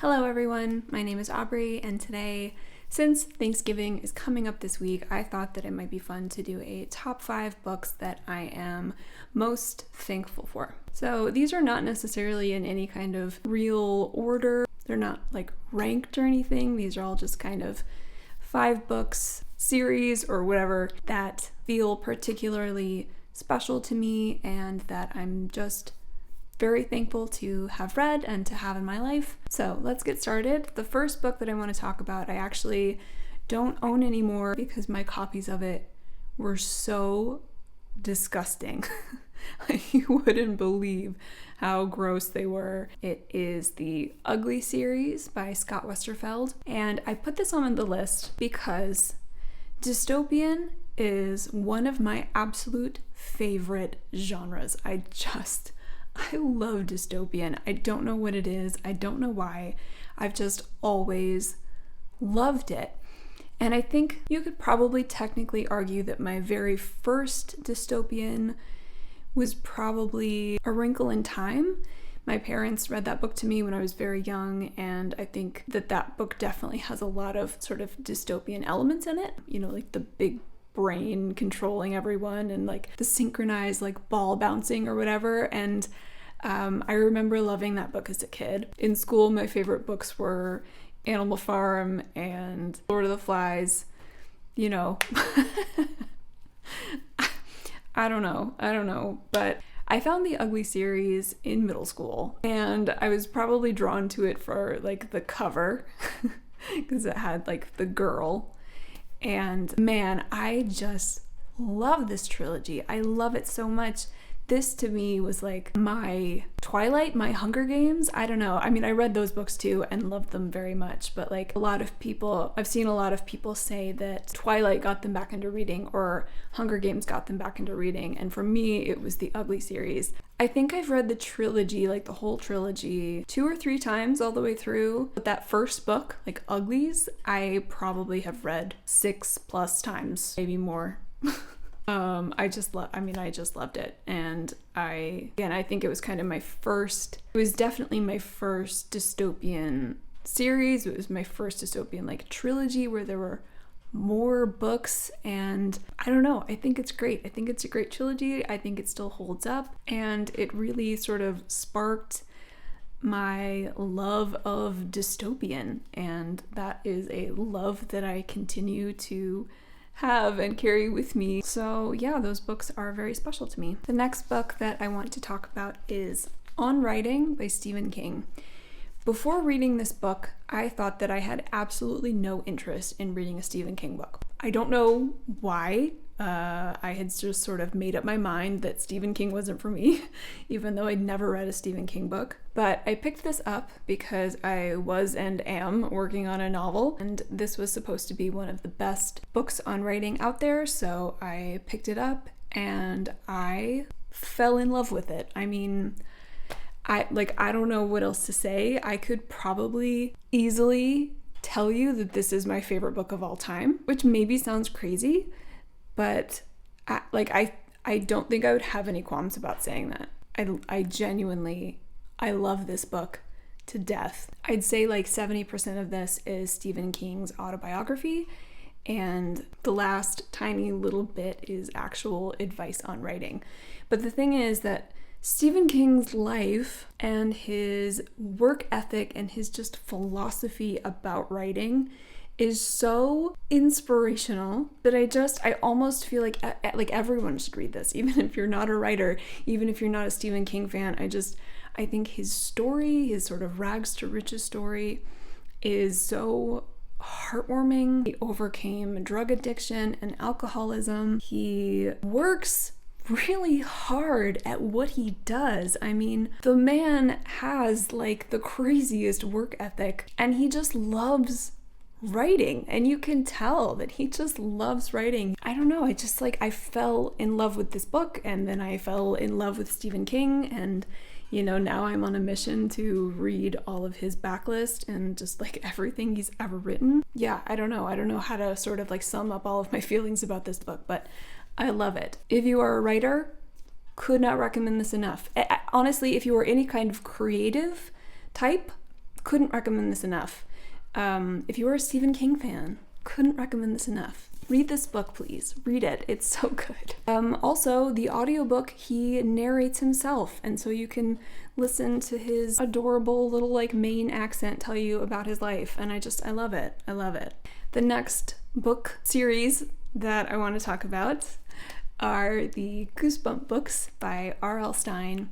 Hello everyone, my name is Aubrey, and today, since Thanksgiving is coming up this week, I thought that it might be fun to do a top 5 books that I am most thankful for. So these are not necessarily in any kind of real order. They're not like ranked or anything. These are all just kind of 5 books, series, or whatever that feel particularly special to me and that I'm just very thankful to have read and to have in my life. So let's get started. The first book that I want to talk about, I actually don't own anymore because my copies of it were so disgusting. You wouldn't believe how gross they were. It is the Ugly series by Scott Westerfeld, and I put this on the list because dystopian is one of my absolute favorite genres. I love dystopian. I don't know what it is. I don't know why. I've just always loved it. And I think you could probably technically argue that my very first dystopian was probably A Wrinkle in Time. My parents read that book to me when I was very young, and I think that book definitely has a lot of sort of dystopian elements in it. You know, like the big brain controlling everyone and like the synchronized like ball bouncing or whatever. And I remember loving that book as a kid. In school, my favorite books were Animal Farm and Lord of the Flies. You know, I don't know, but I found the Ugly series in middle school, and I was probably drawn to it for like the cover because it had like the girl. And man, I just love this trilogy. I love it so much. This to me was like my Twilight, my Hunger Games. I don't know. I mean, I read those books too and loved them very much, but like I've seen a lot of people say that Twilight got them back into reading or Hunger Games got them back into reading. And for me, it was the Ugly series. I think I've read the trilogy, like the whole trilogy, 2 or 3 times all the way through. But that first book, like Uglies, I probably have read 6+ times, maybe more. I just loved it. And I think it was definitely my first dystopian series. It was my first dystopian like trilogy where there were more books, and I don't know, I think it's great. I think it's a great trilogy. I think it still holds up, and it really sort of sparked my love of dystopian, and that is a love that I continue to have and carry with me. So yeah, those books are very special to me. The next book that I want to talk about is On Writing by Stephen King. Before reading this book, I thought that I had absolutely no interest in reading a Stephen King book. I don't know why. I had just sort of made up my mind that Stephen King wasn't for me, even though I'd never read a Stephen King book. But I picked this up because I was and am working on a novel, and this was supposed to be one of the best books on writing out there, so I picked it up and I fell in love with it. I mean, I don't know what else to say. I could probably easily tell you that this is my favorite book of all time, which maybe sounds crazy, but I don't think I would have any qualms about saying that. I genuinely love this book to death. I'd say like 70% of this is Stephen King's autobiography, and the last tiny little bit is actual advice on writing. But the thing is that Stephen King's life and his work ethic and his just philosophy about writing is so inspirational that I almost feel like everyone should read this, even if you're not a writer, even if you're not a Stephen King fan. I think his story, his sort of rags to riches story, is so heartwarming. He overcame drug addiction and alcoholism. He works really hard at what he does. I mean, the man has like the craziest work ethic, and he just loves writing, and you can tell that he just loves writing. I don't know, I fell in love with this book, and then I fell in love with Stephen King, and you know, now I'm on a mission to read all of his backlist and just like everything he's ever written. Yeah, I don't know how to sort of like sum up all of my feelings about this book, but I love it. If you are a writer, could not recommend this enough. Honestly, if you are any kind of creative type, couldn't recommend this enough. If you're a Stephen King fan, couldn't recommend this enough. Read this book, please. Read it. It's so good. Also, the audiobook, he narrates himself, and so you can listen to his adorable little like Maine accent tell you about his life, and I love it. I love it. The next book series that I want to talk about are the Goosebump books by R.L. Stine.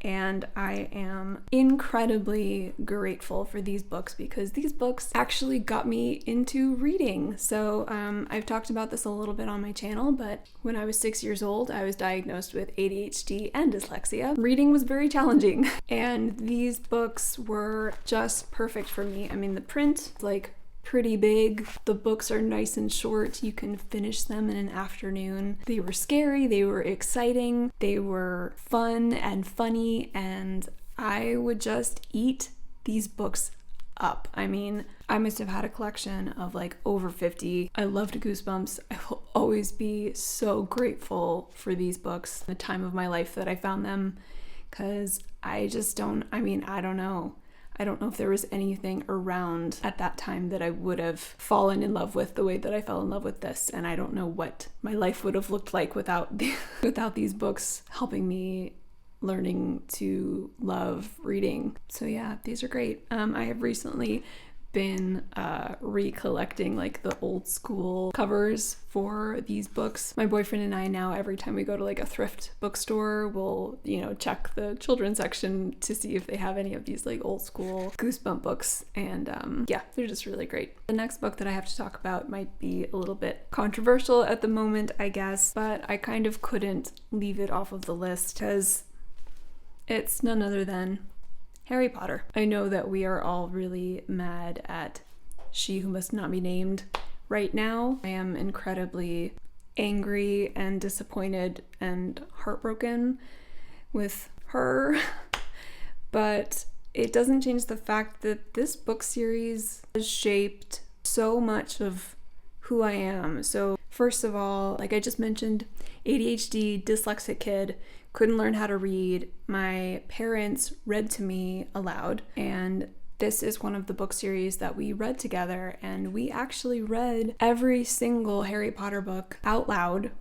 And I am incredibly grateful for these books because these books actually got me into reading. So I've talked about this a little bit on my channel, but when I was 6 years old, I was diagnosed with ADHD and dyslexia. Reading was very challenging, and these books were just perfect for me. I mean, the print, like, pretty big. The books are nice and short. You can finish them in an afternoon. They were scary, they were exciting, they were fun and funny, and I would just eat these books up. I mean, I must have had a collection of like over 50. I loved Goosebumps. I will always be so grateful for these books, the time of my life that I found them, because I don't know. I don't know if there was anything around at that time that I would have fallen in love with the way that I fell in love with this. And I don't know what my life would have looked like without these books helping me learning to love reading. So yeah, these are great. I have recently been recollecting like the old school covers for these books. My boyfriend and I now, every time we go to like a thrift bookstore, we'll, check the children's section to see if they have any of these like old school Goosebump books. And yeah, they're just really great. The next book that I have to talk about might be a little bit controversial at the moment, I guess, but I kind of couldn't leave it off of the list because it's none other than Harry Potter. I know that we are all really mad at She Who Must Not Be Named right now. I am incredibly angry and disappointed and heartbroken with her, but it doesn't change the fact that this book series has shaped so much of who I am. So first of all, like I just mentioned, ADHD, dyslexic kid, couldn't learn how to read. My parents read to me aloud, and this is one of the book series that we read together, and we actually read every single Harry Potter book out loud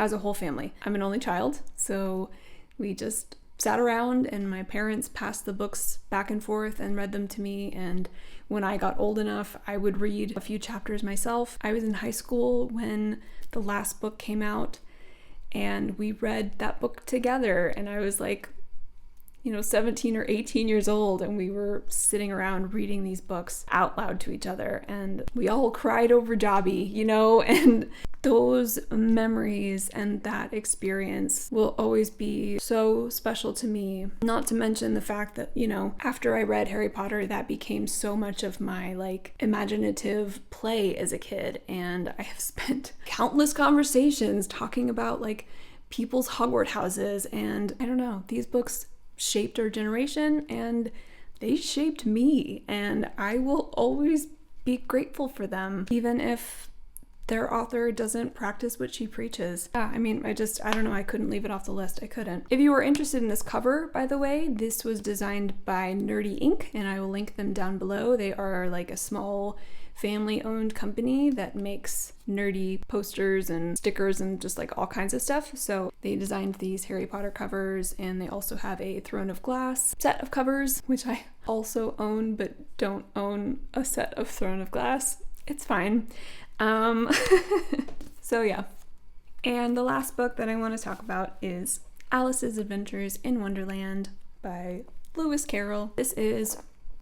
as a whole family. I'm an only child, so we just sat around and my parents passed the books back and forth and read them to me, and when I got old enough, I would read a few chapters myself. I was in high school when the last book came out, and we read that book together, and I was like, 17 or 18 years old, and we were sitting around reading these books out loud to each other, and we all cried over Dobby, and those memories and that experience will always be so special to me. Not to mention the fact that, after I read Harry Potter, that became so much of my like imaginative play as a kid, and I have spent countless conversations talking about like people's Hogwarts houses, and I don't know, these books shaped our generation and they shaped me, and I will always be grateful for them, even if their author doesn't practice what she preaches. Yeah, I don't know, I couldn't leave it off the list. I couldn't. If you are interested in this cover, by the way, this was designed by Nerdy Ink, and I will link them down below. They are like a small family-owned company that makes nerdy posters and stickers and just like all kinds of stuff. So they designed these Harry Potter covers, and they also have a Throne of Glass set of covers, which I also own, but don't own a set of Throne of Glass. It's fine. So yeah. And the last book that I want to talk about is Alice's Adventures in Wonderland by Lewis Carroll. This is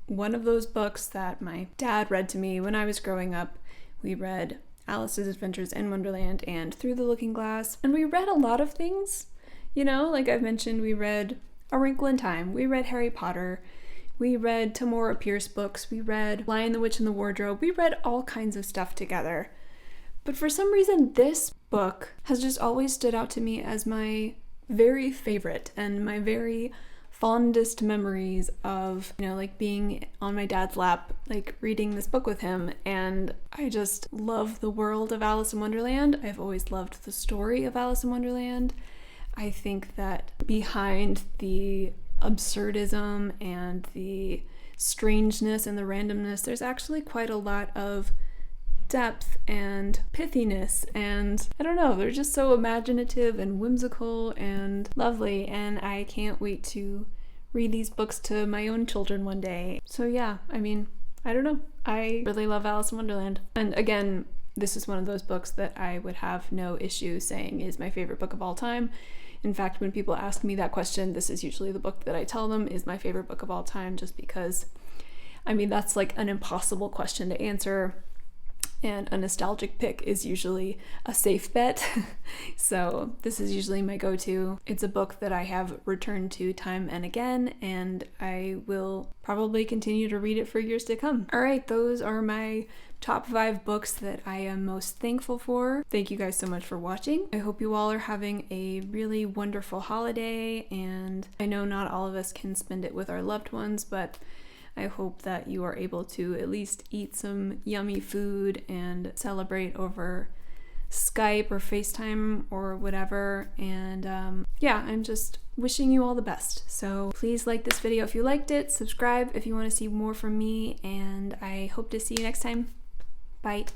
one of those books that my dad read to me when I was growing up. We read Alice's Adventures in Wonderland and Through the Looking Glass, and we read a lot of things. Like I've mentioned, we read A Wrinkle in Time, we read Harry Potter, we read Tamora Pierce books, we read Lion the Witch and the Wardrobe, we read all kinds of stuff together. But for some reason, this book has just always stood out to me as my very favorite and my very fondest memories of, like being on my dad's lap, like reading this book with him. And I just love the world of Alice in Wonderland. I've always loved the story of Alice in Wonderland. I think that behind the absurdism and the strangeness and the randomness, there's actually quite a lot of depth and pithiness, and I don't know, they're just so imaginative and whimsical and lovely, and I can't wait to read these books to my own children one day. So yeah, I mean, I don't know, I really love Alice in Wonderland. And again, this is one of those books that I would have no issue saying is my favorite book of all time. In fact, when people ask me that question, this is usually the book that I tell them is my favorite book of all time, just because, I mean, that's like an impossible question to answer. And a nostalgic pick is usually a safe bet. So this is usually my go-to. It's a book that I have returned to time and again, and I will probably continue to read it for years to come. All right, those are my top 5 books that I am most thankful for. Thank you guys so much for watching. I hope you all are having a really wonderful holiday, and I know not all of us can spend it with our loved ones, but I hope that you are able to at least eat some yummy food and celebrate over Skype or FaceTime or whatever. And yeah, I'm just wishing you all the best. So please like this video if you liked it, subscribe if you want to see more from me, and I hope to see you next time. Bye.